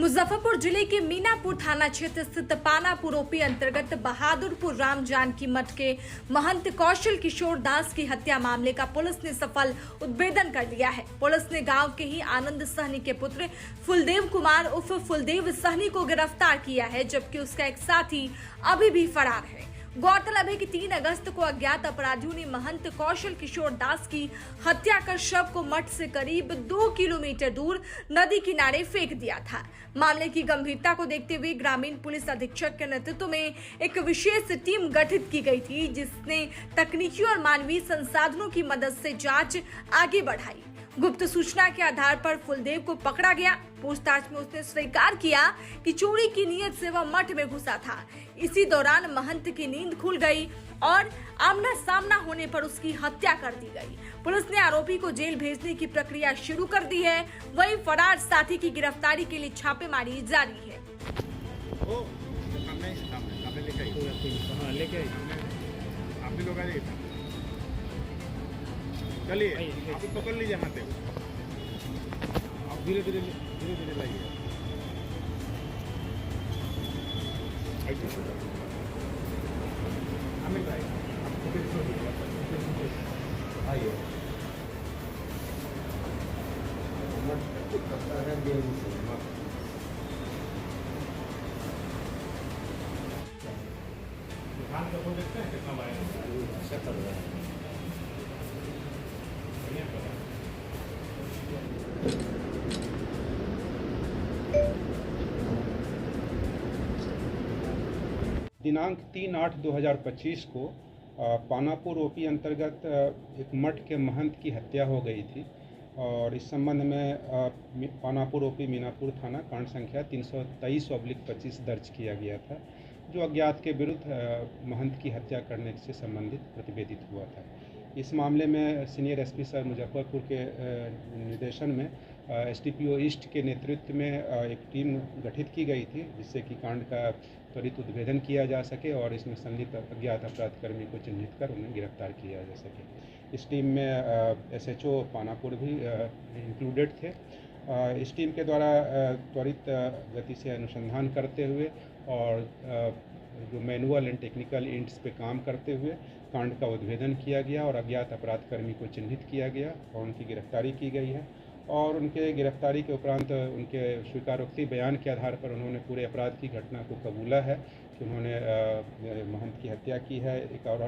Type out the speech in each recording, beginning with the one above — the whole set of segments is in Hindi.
मुजफ्फरपुर जिले के मीनापुर थाना क्षेत्र स्थित पानापुर ओपी अंतर्गत बहादुरपुर राम जानकी मठ के महंत कौशल किशोर दास की हत्या मामले का पुलिस ने सफल उद्भेदन कर लिया है। पुलिस ने गांव के ही आनंद सहनी के पुत्र फुलदेव कुमार उर्फ फुलदेव सहनी को गिरफ्तार किया है, जबकि उसका एक साथी अभी भी फरार है। गौरतलब है कि 3 अगस्त को अज्ञात अपराधियों ने महंत कौशल किशोर दास की हत्या कर शव को मठ से करीब 2 किलोमीटर दूर नदी किनारे फेंक दिया था। मामले की गंभीरता को देखते हुए ग्रामीण पुलिस अधीक्षक के नेतृत्व में एक विशेष टीम गठित की गई थी, जिसने तकनीकी और मानवीय संसाधनों की मदद से जांच आगे बढ़ाई। गुप्त सूचना के आधार पर फुलदेव को पकड़ा गया। पूछताछ में उसने स्वीकार किया कि चोरी की नीयत से वह मठ में घुसा था। इसी दौरान महंत की नींद खुल गई और आमना सामना होने पर उसकी हत्या कर दी गई। पुलिस ने आरोपी को जेल भेजने की प्रक्रिया शुरू कर दी है। वहीं फरार साथी की गिरफ्तारी के लिए छापेमारी जारी है। चलिए आप पकड़ लीजिए हाथ, आप धीरे धीरे लाइए। आमिर भाई आइए। दुकान का फोन देखते हैं कितना आएगा। दिनांक 3/8/2025 को पानापुर ओपी अंतर्गत एक मठ के महंत की हत्या हो गई थी और इस संबंध में पानापुर ओपी मीनापुर थाना कांड संख्या 323/25 दर्ज किया गया था, जो अज्ञात के विरुद्ध महंत की हत्या करने से संबंधित प्रतिवेदित हुआ था। इस मामले में सीनियर एसपी सर मुजफ्फरपुर के निर्देशन में एसडीपीओ ईस्ट के नेतृत्व में एक टीम गठित की गई थी, जिससे कि कांड का त्वरित उद्भेदन किया जा सके और इसमें संलिप्त अज्ञात अपराधकर्मी को चिन्हित कर उन्हें गिरफ्तार किया जा सके। इस टीम में एसएचओ पानापुर भी इंक्लूडेड थे। इस टीम के द्वारा त्वरित गति से अनुसंधान करते हुए और जो मैनुअल एंड टेक्निकल इंट्स पे काम करते हुए कांड का उद्भेदन किया गया और अज्ञात अपराधकर्मी को चिन्हित किया गया और उनकी गिरफ्तारी की गई है। और उनके गिरफ्तारी के उपरांत उनके स्वीकारोक्ति बयान के आधार पर उन्होंने पूरे अपराध की घटना को कबूला है कि उन्होंने महंत की हत्या की है। एक और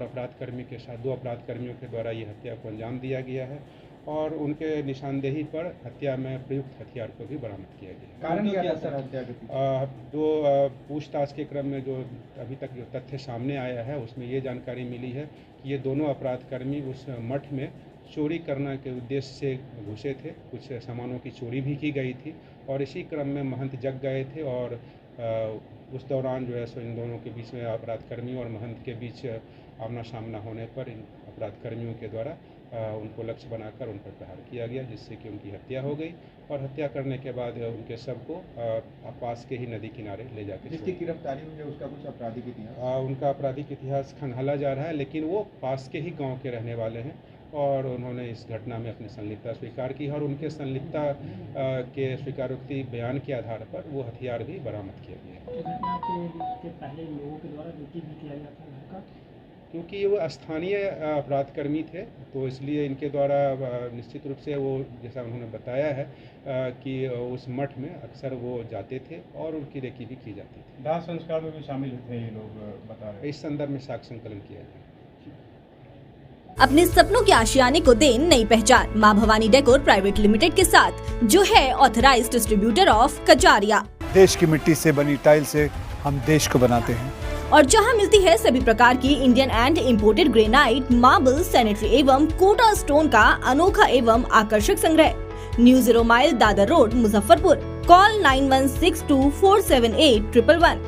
अपराधकर्मी के साथ 2 अपराधकर्मियों के द्वारा ये हत्या को अंजाम दिया गया है और उनके निशानदेही पर हत्या में प्रयुक्त हथियार को भी बरामद किया गया। कारण क्या था सर हत्या के? जो पूछताछ के क्रम में जो अभी तक जो तथ्य सामने आया है उसमें ये जानकारी मिली है कि ये दोनों अपराधकर्मी उस मठ में चोरी करने के उद्देश्य से घुसे थे। कुछ सामानों की चोरी भी की गई थी और इसी क्रम में महंत जग गए थे और उस दौरान जो है सो इन दोनों के बीच में अपराधकर्मी और महंत के बीच आमना सामना होने पर इन अपराधकर्मियों के द्वारा उनको लक्ष्य बनाकर उन पर प्रहार किया गया, जिससे कि उनकी हत्या हो गई और हत्या करने के बाद उनके शव को पास के ही नदी किनारे ले जाकर जिसकी गिरफ्तारी हुई है उसका कुछ आपराधिक इतिहास? उनका आपराधिक इतिहास खंगाला जा रहा है, लेकिन वो पास के ही गांव के रहने वाले हैं और उन्होंने इस घटना में अपनी संलिप्तता स्वीकार की और उनके संलिप्तता के स्वीकारोक्ति बयान के आधार पर वो हथियार भी बरामद किया गया। पहले लोगों के द्वारा भी किया गया था, क्योंकि वो स्थानीय अपराधकर्मी थे तो इसलिए इनके द्वारा निश्चित रूप से वो जैसा उन्होंने बताया है कि उस मठ में अक्सर वो जाते थे और उनकी रेकी भी की जाती थी। दाह संस्कार में भी शामिल थे ये लोग बता रहे हैं। इस संदर्भ में साक्ष्य संकलन किया गया। अपने सपनों के आशियाने को दे नई पहचान मां भवानी डेकोर प्राइवेट लिमिटेड के साथ, जो है ऑथराइज्ड डिस्ट्रीब्यूटर ऑफ कजारिया। देश की मिट्टी से बनी टाइल से हम देश को बनाते हैं और जहां मिलती है सभी प्रकार की Indian and imported granite, marble, sanitary एवं कोटा स्टोन का अनोखा एवं आकर्षक संग्रह। New 0 mile Dadar road, Muzaffarpur. Call 9162478111।